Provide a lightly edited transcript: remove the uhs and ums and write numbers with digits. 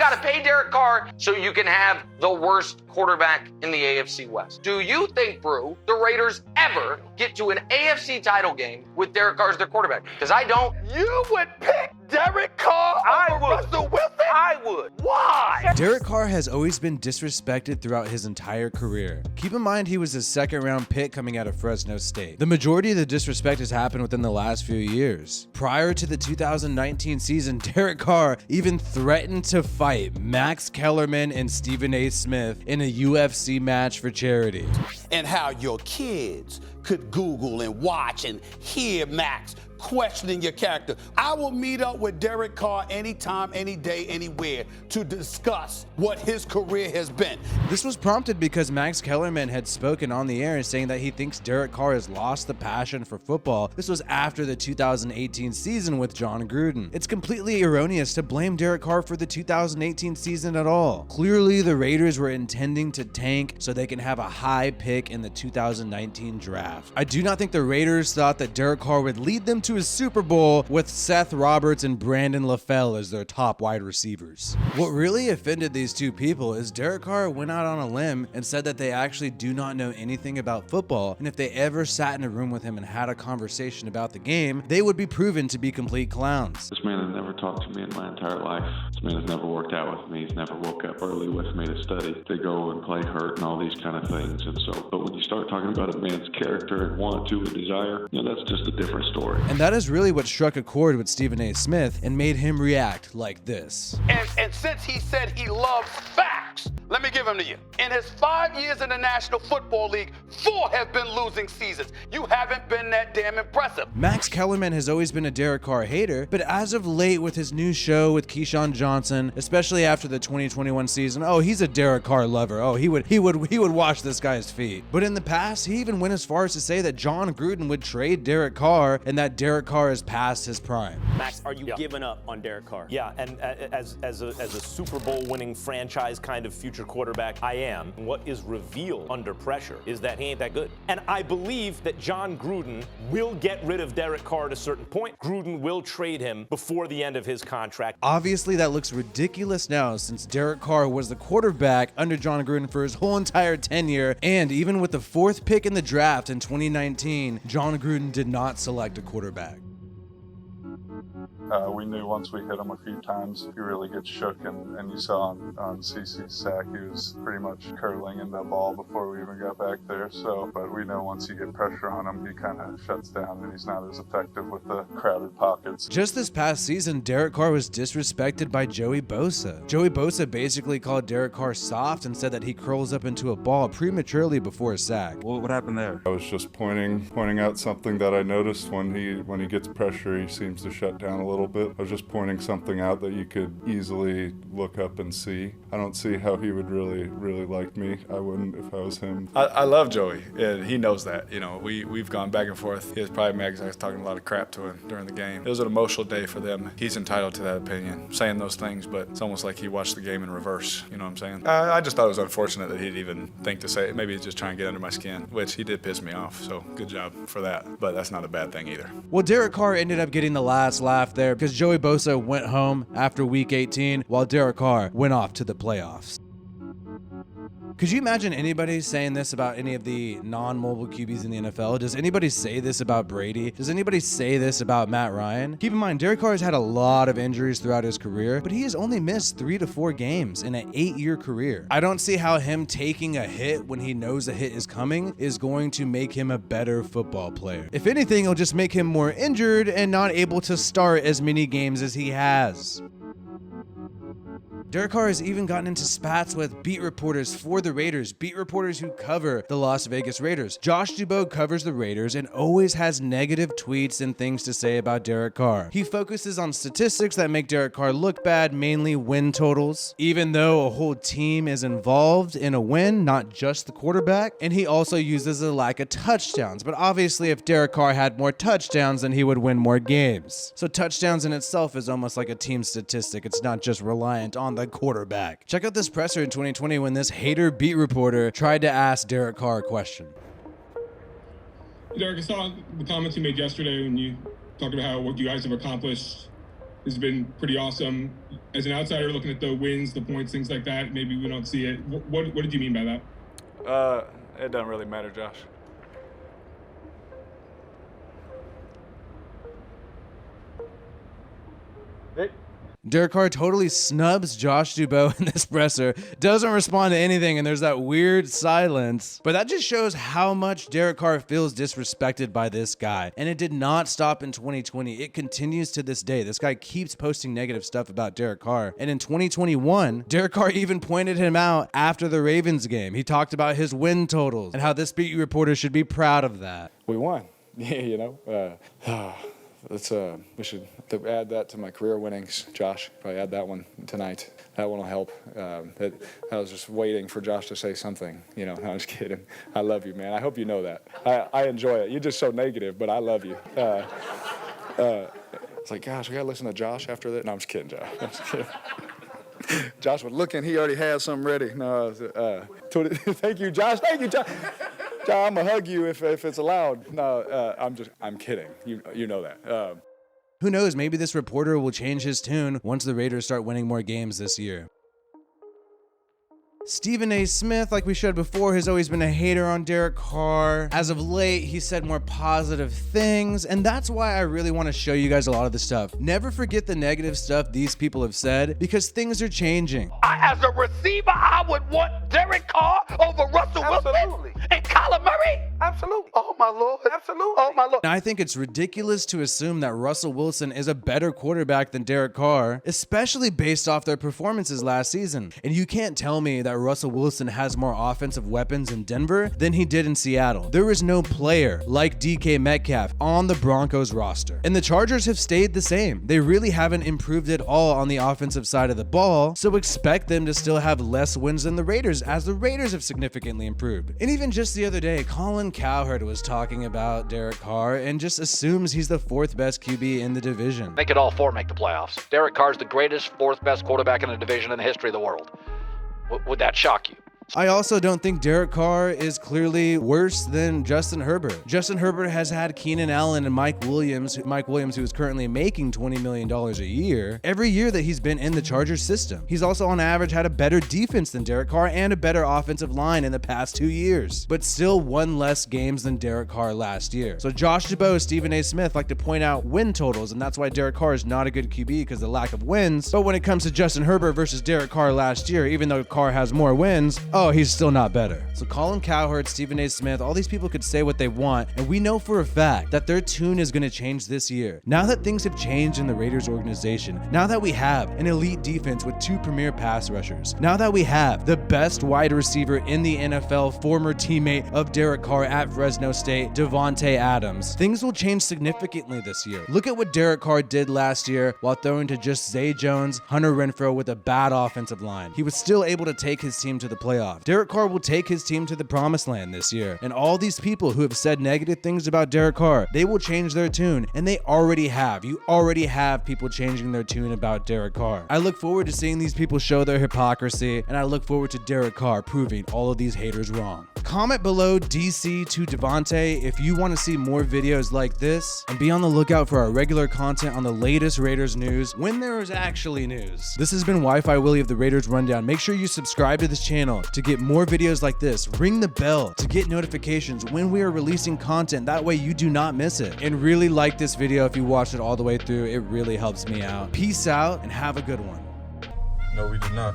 got to pay Derek Carr so you can have the worst quarterback in the AFC West. Do you think, Brew, the Raiders ever get to an AFC title game with Derek Carr as their quarterback? Because I don't. You would pick Derek Carr over Russell Wilson? I would. Why? Derek Carr has always been disrespected throughout his entire career. Keep in mind he was a second-round pick coming out of Fresno State. The majority of the disrespect has happened within the last few years. Prior to the 2019 season, Derek Carr even threatened to fight Max Kellerman and Stephen A. Smith in a UFC match for charity. And how your kids could Google and watch and hear Max questioning your character. I will meet up with Derek Carr anytime, any day, anywhere to discuss what his career has been. This was prompted because Max Kellerman had spoken on the air saying that he thinks Derek Carr has lost the passion for football. This was after the 2018 season with John Gruden. It's completely erroneous to blame Derek Carr for the 2018 season at all. Clearly, the Raiders were intending to tank so they can have a high pick in the 2019 draft. I do not think the Raiders thought that Derek Carr would lead them to a Super Bowl with Seth Roberts and Brandon LaFell as their top wide receivers. What really offended these two people is Derek Carr went out on a limb and said that they actually do not know anything about football, and if they ever sat in a room with him and had a conversation about the game, they would be proven to be complete clowns. This man has never talked to me in my entire life. This man has never worked out with me. He's never woke up early with me to study, to go and play hurt and all these kind of things. And so, but when you start talking about a man's character and want to and desire, you know, that's just a different story. And that is really what struck a chord with Stephen A. Smith and made him react like this. And since he said he loves facts, let me give them to you. In his 5 years in the National Football League, 4 have been losing seasons. You haven't been that damn impressive. Max Kellerman has always been a Derek Carr hater, but as of late with his new show with Keyshawn Johnson, especially after the 2021 season, oh, he's a Derek Carr lover. Oh, he would wash this guy's feet. But in the past, he even went as far as to say that John Gruden would trade Derek Carr and that Derek Carr is past his prime. Max, are you giving up on Derek Carr? Yeah, and as a Super Bowl winning franchise kind of future quarterback, I am. What is revealed under pressure is that he ain't that good. And I believe that John Gruden will get rid of Derek Carr at a certain point. Gruden will trade him before the end of his contract. Obviously, that looks ridiculous now since Derek Carr was the quarterback under John Gruden for his whole entire tenure, and even with the 4th pick in the draft in 2019, John Gruden did not select a quarterback. We knew once we hit him a few times, he really gets shook, and you saw on CeCe's sack, he was pretty much curling in the ball before we even got back there. So, but we know once you get pressure on him, he kind of shuts down and he's not as effective with the crowded pockets. Just this past season, Derek Carr was disrespected by Joey Bosa. Joey Bosa basically called Derek Carr soft and said that he curls up into a ball prematurely before a sack. What happened there? I was just pointing out something that I noticed when he gets pressure, he seems to shut down a little bit. I was just pointing something out that you could easily look up and see. I don't see how he would really like me. I wouldn't if I was him. I love Joey, and he knows that. You know, we've gone back and forth. He was probably mad because I was talking a lot of crap to him during the game. It was an emotional day for them. He's entitled to that opinion, saying those things, but it's almost like he watched the game in reverse. You know what I'm saying? I just thought it was unfortunate that he'd even think to say it. Maybe he's just trying to get under my skin, which he did piss me off, so good job for that. But that's not a bad thing either. Well, Derek Carr ended up getting the last laugh there because Joey Bosa went home after week 18 while Derek Carr went off to the playoffs. Could you imagine anybody saying this about any of the non-mobile QBs in the NFL? Does anybody say this about Brady? Does anybody say this about Matt Ryan? Keep in mind, Derek Carr has had a lot of injuries throughout his career, but he has only missed 3 to 4 games in an 8-year career. I don't see how him taking a hit when he knows a hit is coming is going to make him a better football player. If anything, it'll just make him more injured and not able to start as many games as he has. Derek Carr has even gotten into spats with beat reporters for the Raiders, beat reporters who cover the Las Vegas Raiders. Josh Dubow covers the Raiders and always has negative tweets and things to say about Derek Carr. He focuses on statistics that make Derek Carr look bad, mainly win totals, even though a whole team is involved in a win, not just the quarterback. And he also uses a lack of touchdowns. But obviously, if Derek Carr had more touchdowns, then he would win more games. So touchdowns in itself is almost like a team statistic. It's not just reliant on the quarterback. Check out this presser in 2020 when this hater beat reporter tried to ask Derek Carr a question. Derek, I saw the comments you made yesterday when you talked about what you guys have accomplished has been pretty awesome. As an outsider looking at the wins, the points, things like that, maybe we don't see it. What did you mean by that? It doesn't really matter, Josh. Derek Carr totally snubs Josh Dubois in this presser, doesn't respond to anything, and there's that weird silence. But that just shows how much Derek Carr feels disrespected by this guy. And it did not stop in 2020. It continues to this day. This guy keeps posting negative stuff about Derek Carr. And in 2021, Derek Carr even pointed him out after the Ravens game. He talked about his win totals and how this beat reporter should be proud of that. We won. Yeah, you know. We should add that to my career winnings, Josh. Probably add that one tonight. That one will help. I was just waiting for Josh to say something. You know, no, I'm just kidding. I love you, man. I hope you know that. I enjoy it. You're just so negative, but I love you. It's like, gosh, we got to listen to Josh after that. No, I'm just kidding, Josh. I'm just kidding. Josh was looking. He already had something ready. No, thank you, Josh. Thank you, Josh. I'm gonna hug you if it's allowed. No, I'm kidding. You know that. Who knows? Maybe this reporter will change his tune once the Raiders start winning more games this year. Stephen A. Smith, like we showed before, has always been a hater on Derek Carr. As of late, he said more positive things, and that's why I really want to show you guys a lot of the stuff. Never forget the negative stuff these people have said, because things are changing. As a receiver, I would want Derek Carr over Russell Wilson and Kyler Murray. Absolutely. Oh, my Lord. Absolutely. Oh, my Lord. I think it's ridiculous to assume that Russell Wilson is a better quarterback than Derek Carr, especially based off their performances last season. And you can't tell me that Russell Wilson has more offensive weapons in Denver than he did in Seattle. There is no player like DK Metcalf on the Broncos roster. And the Chargers have stayed the same. They really haven't improved at all on the offensive side of the ball, so expect them to still have less wins than the Raiders, as the Raiders have significantly improved. And even just the other day, Colin Cowherd was talking about Derek Carr and just assumes he's the 4th best QB in the division. They could all 4 make the playoffs. Derek Carr's the greatest 4th best quarterback in the division in the history of the world. Would that shock you? I also don't think Derek Carr is clearly worse than Justin Herbert. Justin Herbert has had Keenan Allen and Mike Williams, who is currently making $20 million a year, every year that he's been in the Chargers system. He's also on average had a better defense than Derek Carr and a better offensive line in the past 2 years, but still won less games than Derek Carr last year. So Josh Dubois, Stephen A. Smith like to point out win totals, and that's why Derek Carr is not a good QB because of the lack of wins. But when it comes to Justin Herbert versus Derek Carr last year, even though Carr has more wins, oh, he's still not better. So Colin Cowherd, Stephen A. Smith, all these people could say what they want, and we know for a fact that their tune is going to change this year. Now that things have changed in the Raiders organization, now that we have an elite defense with 2 premier pass rushers, now that we have the best wide receiver in the NFL, former teammate of Derek Carr at Fresno State, Devontae Adams, things will change significantly this year. Look at what Derek Carr did last year while throwing to just Zay Jones, Hunter Renfrow with a bad offensive line. He was still able to take his team to the playoffs. Derek Carr will take his team to the promised land this year. And all these people who have said negative things about Derek Carr, they will change their tune, and they already have. You already have people changing their tune about Derek Carr. I look forward to seeing these people show their hypocrisy, and I look forward to Derek Carr proving all of these haters wrong. Comment below DC to Devontae if you want to see more videos like this, and be on the lookout for our regular content on the latest Raiders news when there is actually news. This has been Wi-Fi Willie of the Raiders Rundown. Make sure you subscribe to this channel to get more videos like this. Ring the bell to get notifications when we are releasing content. That way you do not miss it. And really like this video if you watched it all the way through. It really helps me out. Peace out and have a good one. No, we did not.